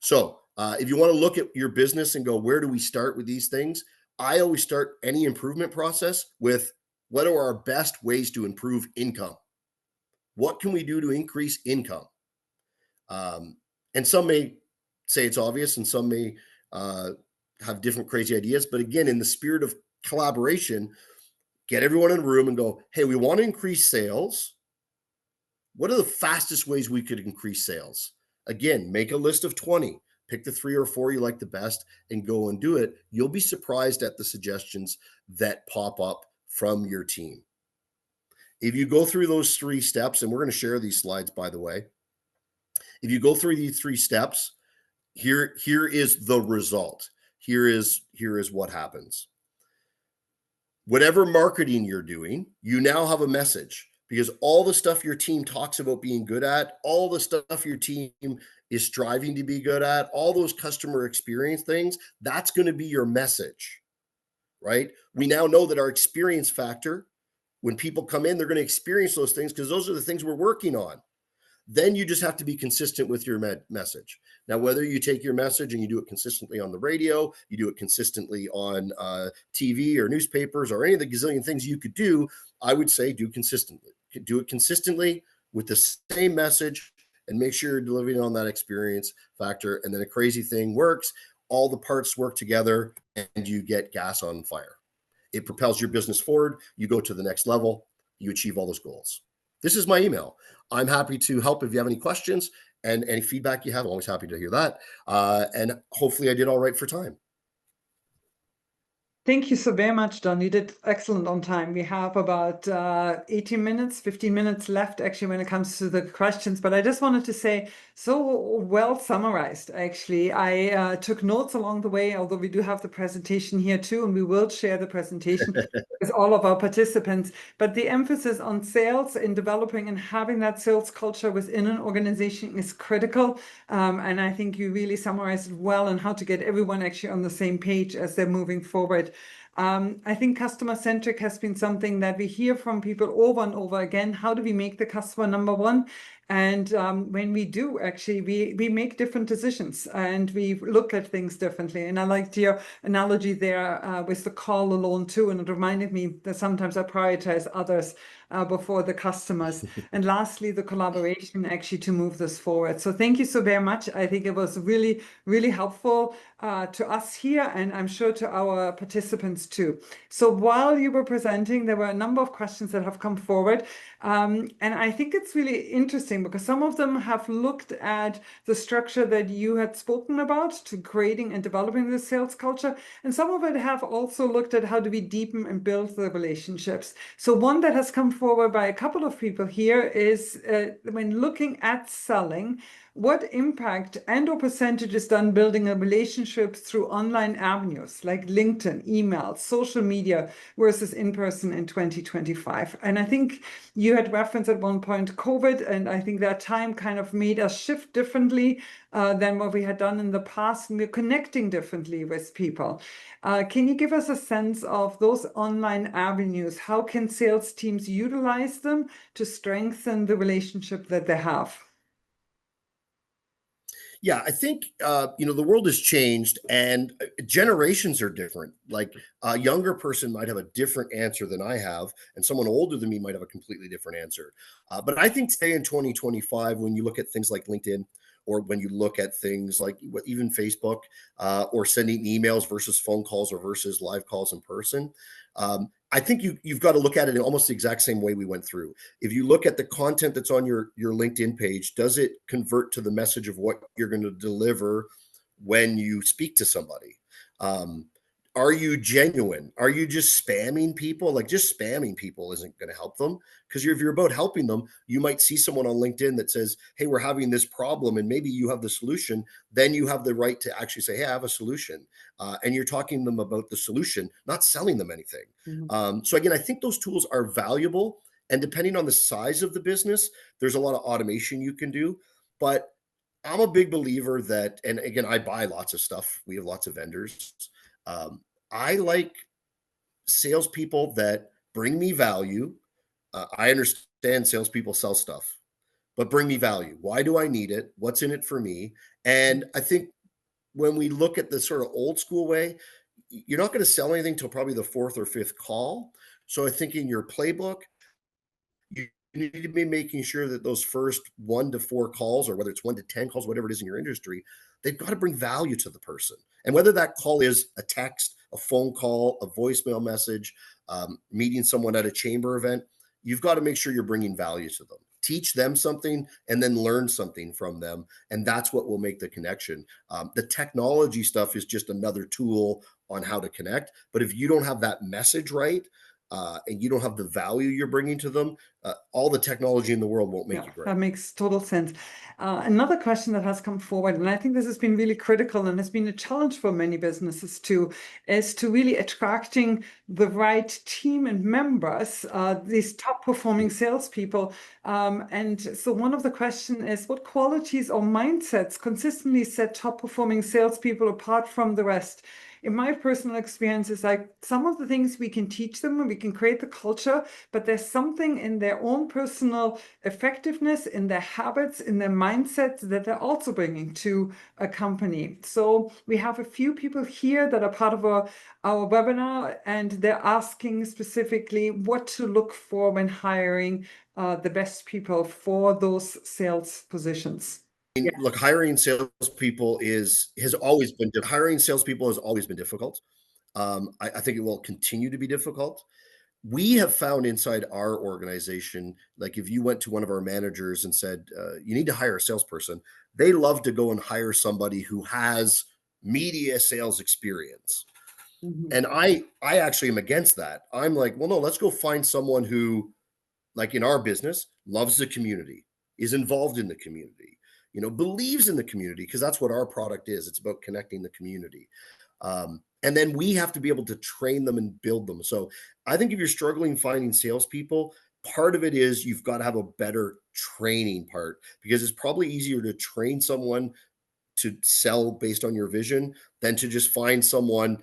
So if you want to look at your business and go, where do we start with these things? I always start any improvement process with what are our best ways to improve income? What can we do to increase income? And some may say it's obvious and some may have different crazy ideas. But again, in the spirit of collaboration, get everyone in a room and go, hey, we want to increase sales. What are the fastest ways we could increase sales? Again, make a list of 20, pick the 3 or 4 you like the best and go and do it. You'll be surprised at the suggestions that pop up from your team. If you go through those 3 steps, and we're going to share these slides, by the way, if you go through these 3 steps, here is the result. Here is what happens. Whatever marketing you're doing, you now have a message, because all the stuff your team talks about being good at, all the stuff your team is striving to be good at, all those customer experience things, that's going to be your message, right? We now know that our experience factor, when people come in, they're going to experience those things because those are the things we're working on. Then you just have to be consistent with your message. Now, whether you take your message and you do it consistently on the radio, you do it consistently on TV or newspapers or any of the gazillion things you could do, I would say do consistently. Do it consistently with the same message and make sure you're delivering on that experience factor. And then a crazy thing works. All the parts work together and you get gas on fire. It propels your business forward. You go to the next level. You achieve all those goals. This is my email. I'm happy to help if you have any questions and any feedback you have. I'm always happy to hear that. And hopefully I did all right for time. Thank you so very much, Jon. You did excellent on time. We have about 18 minutes, 15 minutes left actually when it comes to the questions. But I just wanted to say, so well summarized, actually. I took notes along the way, although we do have the presentation here too, and we will share the presentation with all of our participants. But the emphasis on sales in developing and having that sales culture within an organization is critical. And I think you really summarized it well on how to get everyone actually on the same page as they're moving forward. I think customer-centric has been something that we hear from people over and over again. How do we make the customer number one? And when we do, actually, we make different decisions and we look at things differently. And I liked your analogy there with the call alone too. And it reminded me that sometimes I prioritize others before the customers. And lastly, the collaboration actually to move this forward. So thank you so very much. I think it was really, really helpful to us here, and I'm sure to our participants too. So while you were presenting, there were a number of questions that have come forward. And I think it's really interesting because some of them have looked at the structure that you had spoken about to creating and developing the sales culture. And some of it have also looked at how do we deepen and build the relationships. So one that has come forward by a couple of people here is when looking at selling, what impact and or percentage is done building a relationship through online avenues like LinkedIn, email, social media versus in person in 2025? And I think you had referenced at one point COVID, and I think that time kind of made us shift differently than what we had done in the past, and we're connecting differently with people. Can you give us a sense of those online avenues? How can sales teams utilize them to strengthen the relationship that they have? Yeah, I think the world has changed and generations are different. Like a younger person might have a different answer than I have, and someone older than me might have a completely different answer. But I think today in 2025, when you look at things like LinkedIn, or when you look at things like even Facebook, or sending emails versus phone calls or versus live calls in person, I think you've got to look at it in almost the exact same way we went through. If you look at the content that's on your LinkedIn page, does it convert to the message of what you're going to deliver when you speak to somebody? Are you genuine? Are you just spamming people? Like, just spamming people isn't going to help them, because if you're about helping them, you might see someone on LinkedIn that says, hey, we're having this problem, and maybe you have the solution. Then you have the right to actually say, hey, I have a solution. And you're talking to them about the solution, not selling them anything. So again, I think those tools are valuable. And depending on the size of the business, there's a lot of automation you can do. But I'm a big believer that, and again, I buy lots of stuff. We have lots of vendors. I like salespeople that bring me value. I understand salespeople sell stuff, but bring me value. Why do I need it? What's in it for me? And I think when we look at the sort of old school way, you're not going to sell anything till probably the fourth or fifth call. So I think in your playbook, you need to be making sure that those first 1 to 4 calls, or whether it's 1 to 10 calls, whatever it is in your industry, they've got to bring value to the person. And whether that call is a text, a phone call, a voicemail message, meeting someone at a chamber event, you've got to make sure you're bringing value to them. teach them something and then learn something from them. And that's what will make the connection. The technology stuff is just another tool on how to connect. But if you don't have that message right, and you don't have the value you're bringing to them, all the technology in the world won't make Yeah, you great. that makes total sense. Another question that has come forward, and I think this has been really critical and has been a challenge for many businesses too, is to really attracting the right team and members, these top performing salespeople. And so one of the questions is, what qualities or mindsets consistently set top performing salespeople apart from the rest? In my personal experience, is like some of the things we can teach them and we can create the culture, but there's something in their own personal effectiveness, in their habits, in their mindsets that they're also bringing to a company. So we have a few people here that are part of our webinar, and they're asking specifically what to look for when hiring the best people for those sales positions. Yeah. Look, hiring salespeople has always been hiring salespeople has always been difficult. I think it will continue to be difficult. We have found inside our organization, like if you went to one of our managers and said, you need to hire a salesperson, they love to go and hire somebody who has media sales experience. Mhm. And I actually am against that. I'm like, well, no, let's go find someone who, like in our business, loves the community, is involved in the community, believes in the community, because that's what our product is. It's about connecting the community. And then we have to be able to train them and build them. So I think if you're struggling finding salespeople, part of it is you've got to have a better training part, because it's probably easier to train someone to sell based on your vision than to just find someone,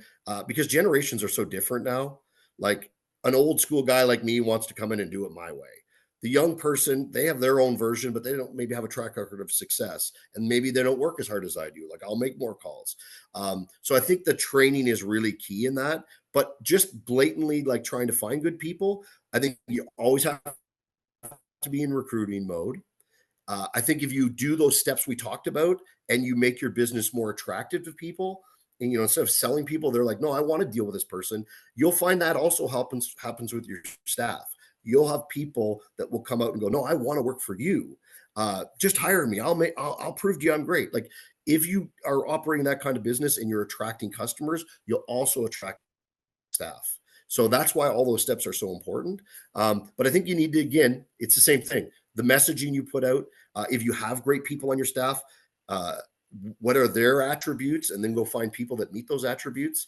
because generations are so different now. Like an old school guy like me wants to come in and do it my way. The young person, they have their own version, but they don't maybe have a track record of success, and maybe they don't work as hard as I do. Like I'll make more calls. So I think the training is really key in that. But just blatantly like trying to find good people, I think you always have to be in recruiting mode. I think if you do those steps we talked about and you make your business more attractive to people, and instead of selling people, they're like, no, I want to deal with this person. You'll find that also happens with your staff. You'll have people that will come out and go, no, I want to work for you. Just hire me. I'll prove to you I'm great. Like if you are operating that kind of business and you're attracting customers, you'll also attract staff. So that's why all those steps are so important. But I think you need to, again, it's the same thing. The messaging you put out, if you have great people on your staff, uh, what are their attributes, and then go find people that meet those attributes.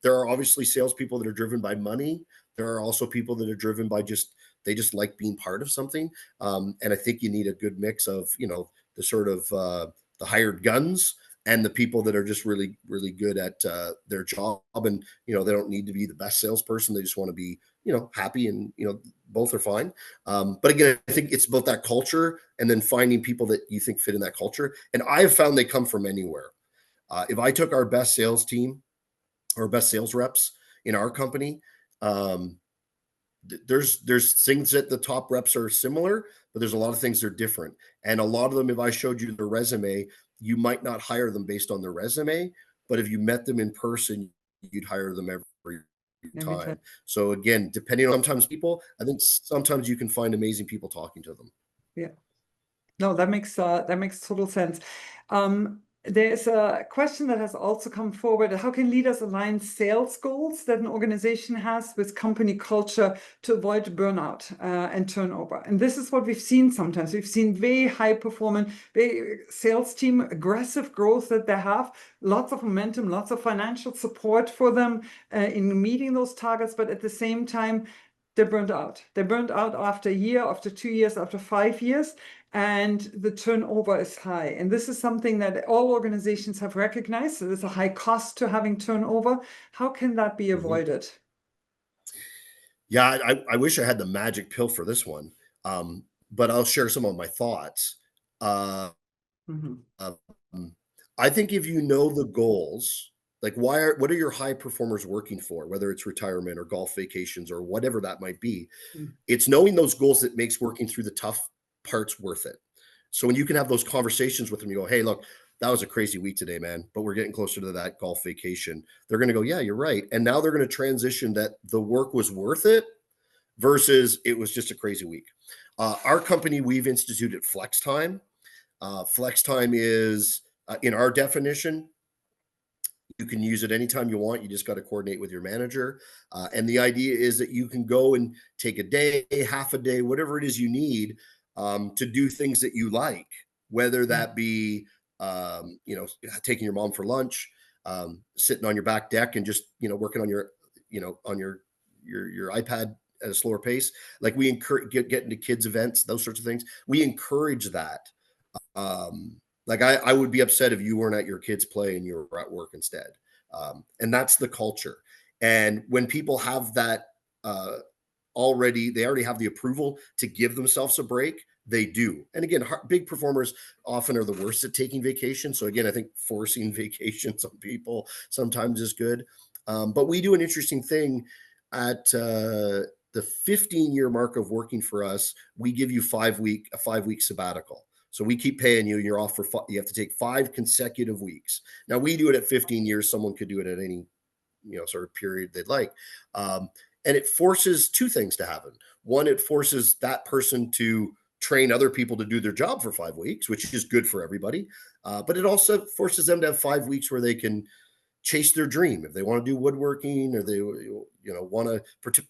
There are obviously salespeople that are driven by money. There are also people that are driven by they just like being part of something. And I think you need a good mix of, the sort of the hired guns and the people that are just really, really good at their job. And, they don't need to be the best salesperson. They just want to be, happy, and, both are fine. But again, I think it's about that culture and then finding people that you think fit in that culture. And I have found they come from anywhere. If I took our best sales team or best sales reps in our company, there's things that the top reps are similar, but there's a lot of things they're different. And a lot of them, if I showed you their resume, you might not hire them based on their resume, but if you met them in person, you'd hire them every Every time. time. So again, depending on sometimes people, I think sometimes you can find amazing people talking to them. Yeah. No, that makes total sense. There's a question that has also come forward. How can leaders align sales goals that an organization has with company culture to avoid burnout and turnover? And this is what we've seen sometimes. We've seen very high performing sales team, aggressive growth that they have, lots of momentum, lots of financial support for them in meeting those targets, but at the same time, they're burnt out. They're burnt out after a year, after 2 years, after 5 years, and the turnover is high. And this is something that all organizations have recognized. So there's a high cost to having turnover. How can that be avoided? Yeah, I wish I had the magic pill for this one, but I'll share some of my thoughts. Uh, Mhm. um, I think if you know the goals, like what are your high performers working for, whether it's retirement or golf vacations or whatever that might be, Mm. it's knowing those goals that makes working through the tough parts worth it. So when you can have those conversations with them, you go, hey, look, that was a crazy week today, man, but we're getting closer to that golf vacation. They're going to go, yeah, you're right. And now they're going to transition that the work was worth it versus it was just a crazy week. Our company, we've instituted flex time. Flex time is, in our definition, you can use it anytime you want. You just got to coordinate with your manager. And the idea is that you can go and take a day, half a day, whatever it is you need to do things that you like, whether Yeah. that be, taking your mom for lunch, sitting on your back deck and just, working on your iPad at a slower pace. Like we encourage get into kids events, those sorts of things. We encourage that. Like I would be upset if you weren't at your kids' play and you were at work instead. And that's the culture. And when people have that uh, they already have the approval to give themselves a break. They do. And again, big performers often are the worst at taking vacation. So again, I think forcing vacations on people sometimes is good. But we do an interesting thing at the 15-year mark of working for us. We give you a 5 week sabbatical. So we keep paying you. You're off you have to take 5 consecutive weeks. Now we do it at 15 years. Someone could do it at any, sort of period they'd like. And it forces two things to happen. One, it forces that person to train other people to do their job for 5 weeks, which is good for everybody. But it also forces them to have 5 weeks where they can chase their dream. If they want to do woodworking or they, want to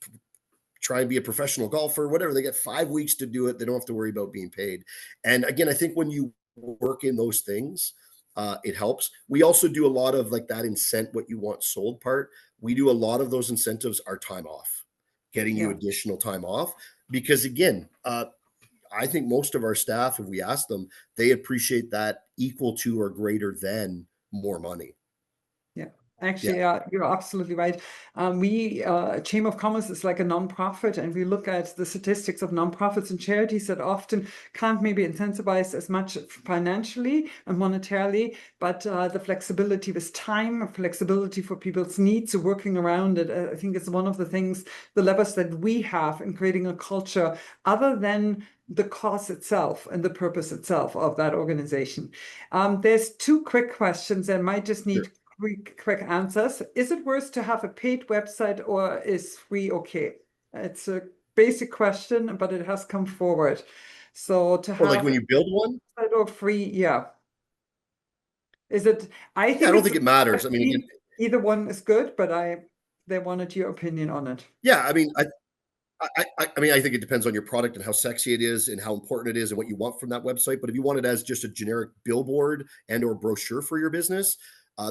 try and be a professional golfer, whatever, they get 5 weeks to do it. They don't have to worry about being paid. And again, I think when you work in those things, it helps. We also do a lot of like that what you want sold part. We do a lot of those incentives are time off, getting you Yeah. additional time off. Because again, I think most of our staff, if we ask them, they appreciate that equal to or greater than more money. Yeah, Yeah. actually, you're absolutely right. Chamber of Commerce is like a nonprofit, and we look at the statistics of nonprofits and charities that often can't maybe incentivize as much financially and monetarily, but the flexibility with time, flexibility for people's needs, working around it. I think it's one of the things, the levers that we have in creating a culture other than the cause itself and the purpose itself of that organization. There's two quick questions that might just need Sure. quick answers. Is it worse to have a paid website or is free okay? It's a basic question, but it has come forward. So to Or like have when a you build one, website or free, yeah. Is it? I yeah, I think don't it's think it matters. I mean, again, either one is good, but they wanted your opinion on it. yeah, I mean, I think it depends on your product and how sexy it is and how important it is and what you want from that website. But if you want it as just a generic billboard and or brochure for your business,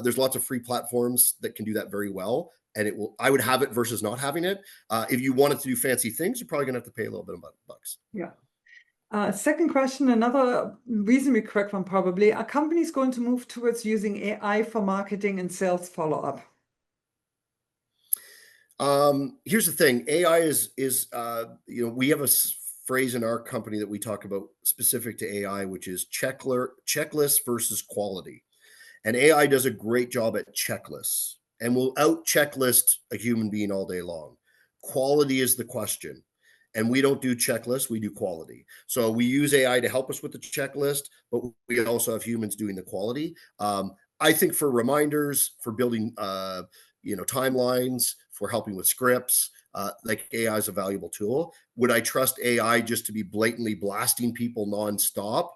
there's lots of free platforms that can do that very well. And I would have it versus not having it. If you wanted to do fancy things, you're probably gonna have to pay a little bit of bucks. Yeah. Second question, another reasonably correct one probably. Are companies going to move towards using AI for marketing and sales follow-up? Here's the thing: AI we have phrase in our company that we talk about specific to AI, which is checklist versus quality. And AI does a great job at checklists and will out checklist a human being all day long. Quality is the question. And we don't do checklists, we do quality. So we use AI to help us with the checklist, but we also have humans doing the quality. I think for reminders, for building timelines, for helping with scripts, like AI is a valuable tool. Would I trust AI just to be blatantly blasting people nonstop?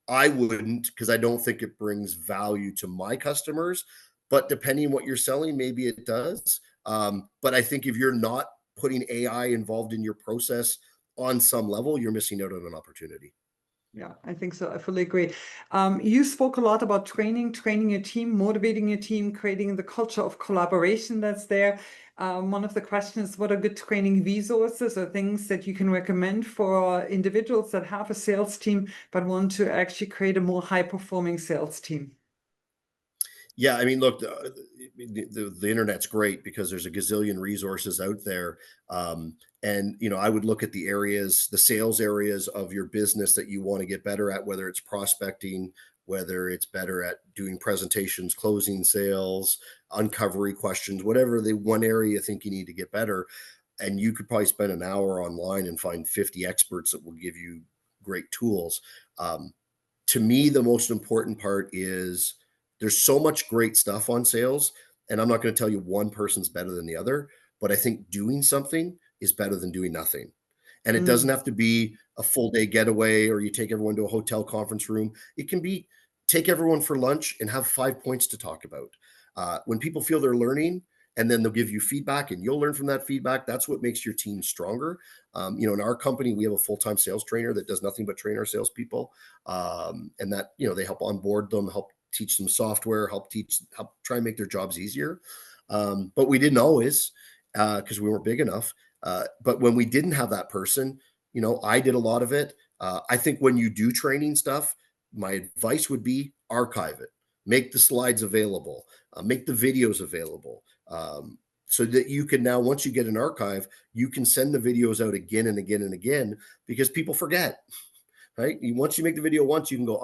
I wouldn't, because I don't think it brings value to my customers. But depending on what you're selling, maybe it does. But I think if you're not putting AI involved in your process on some level, you're missing out on an opportunity. Yeah, I think so. I fully agree. You spoke a lot about training your team, motivating your team, creating the culture of collaboration that's there. One of the questions is what are good training resources or things that you can recommend for individuals that have a sales team but want to actually create a more high-performing sales team? Yeah, I mean, look, the internet's great because there's a gazillion resources out there. And I would look at the sales areas of your business that you want to get better at, whether it's prospecting, whether it's better at doing presentations, closing sales, uncovering questions, whatever the one area you think you need to get better. And you could probably spend an hour online and find 50 experts that will give you great tools. To me, the most important part is there's so much great stuff on sales. And I'm not going to tell you one person's better than the other, but I think doing something is better than doing nothing. And it doesn't have to be a full day getaway or you take everyone to a hotel conference room. It can be take everyone for lunch and have 5 points to talk about. When people feel they're learning, and then they'll give you feedback and you'll learn from that feedback. That's what makes your team stronger. In our company, we have a full-time sales trainer that does nothing but train our salespeople. And that, they help onboard them, help teach them software, help try and make their jobs easier. But we didn't always, because we weren't big enough. But when we didn't have that person, I did a lot of it. I think when you do training stuff, my advice would be archive it, make the slides available, make the videos available. So that you can now, once you get an archive, you can send the videos out again and again and again, because people forget, right? Once you make the video once, you can go,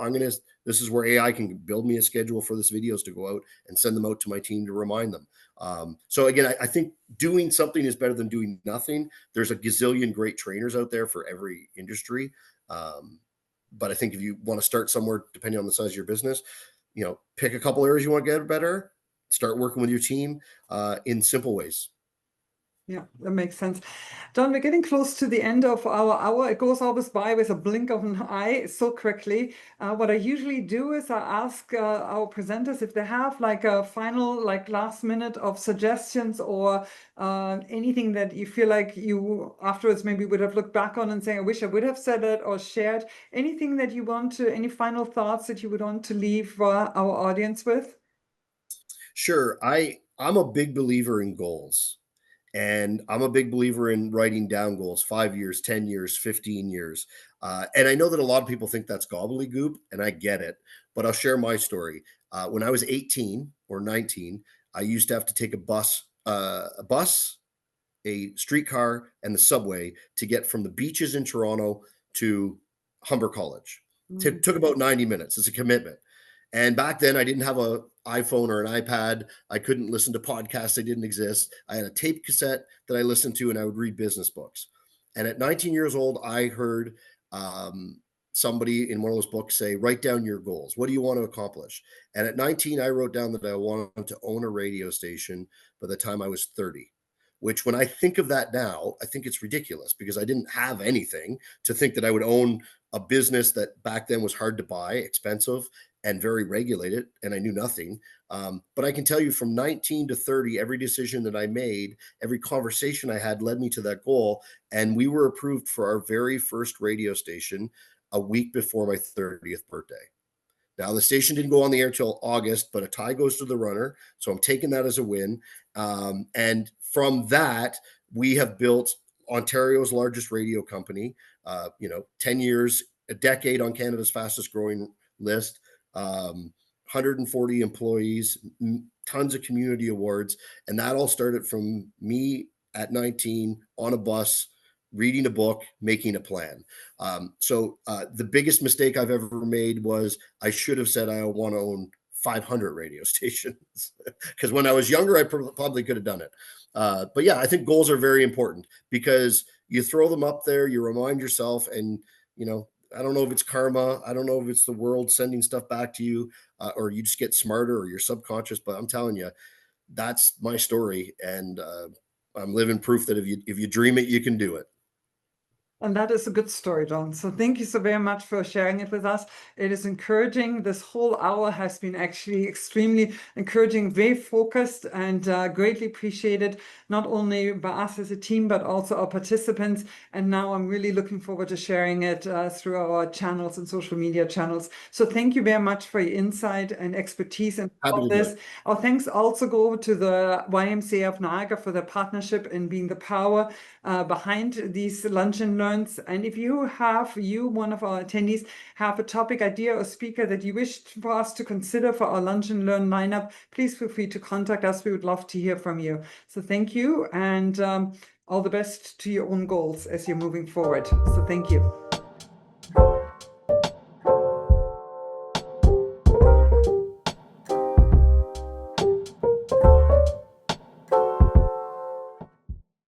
this is where AI can build me a schedule for this videos to go out and send them out to my team to remind them. So again, I think doing something is better than doing nothing. There's a gazillion great trainers out there for every industry. But I think if you want to start somewhere, depending on the size of your business, pick a couple areas you want to get better, start working with your team in simple ways. Yeah, that makes sense. Jon, we're getting close to the end of our hour. It goes always by with a blink of an eye so quickly. What I usually do is I ask our presenters if they have like a final, like last minute of suggestions or anything that you feel like you afterwards maybe would have looked back on and say, I wish I would have said it or shared. Anything that you want to, any final thoughts that you would want to leave our audience with? Sure. I'm a big believer in goals. And I'm a big believer in writing down goals, 5 years, 10 years, 15 years. And I know that a lot of people think that's gobbledygook, and I get it, but I'll share my story. When I was 18 or 19, I used to have to take a bus, a streetcar, and the subway to get from the beaches in Toronto to Humber College. Took about 90 minutes. It's a commitment. And back then, I didn't have an iPhone or an iPad. I couldn't listen to podcasts. They didn't exist. I had a tape cassette that I listened to, and I would read business books. And at 19 years old, I heard somebody in one of those books say, write down your goals. What do you want to accomplish? And at 19, I wrote down that I wanted to own a radio station by the time I was 30. Which, when I think of that now, I think it's ridiculous, because I didn't have anything to think that I would own a business that back then was hard to buy, expensive, and very regulated, and I knew nothing. But I can tell you, from 19 to 30, every decision that I made, every conversation I had led me to that goal. And we were approved for our very first radio station a week before my 30th birthday. Now, the station didn't go on the air till August, but a tie goes to the runner. So I'm taking that as a win. And from that, we have built Ontario's largest radio company, 10 years, a decade on Canada's fastest growing list, 140 employees, tons of community awards. And that all started from me at 19 on a bus, reading a book, making a plan. So the biggest mistake I've ever made was I should have said I want to own 500 radio stations, because when I was younger, I probably could have done it. But yeah, I think goals are very important, because you throw them up there, you remind yourself, and I don't know if it's karma, I don't know if it's the world sending stuff back to you, or you just get smarter, or you're subconscious. But I'm telling you, that's my story, and I'm living proof that if you dream it, you can do it. And that is a good story, Jon. So thank you so very much for sharing it with us. It is encouraging. This whole hour has been actually extremely encouraging, very focused, and greatly appreciated, not only by us as a team, but also our participants. And now I'm really looking forward to sharing it through our channels and social media channels. So thank you very much for your insight and expertise and all this. Our thanks also go to the YMCA of Niagara for their partnership in being the power behind these lunch and learns. And if you, one of our attendees, have a topic, idea, or speaker that you wish for us to consider for our lunch and learn lineup, please feel free to contact us. We would love to hear from you. So thank you, and all the best to your own goals as you're moving forward. So thank you.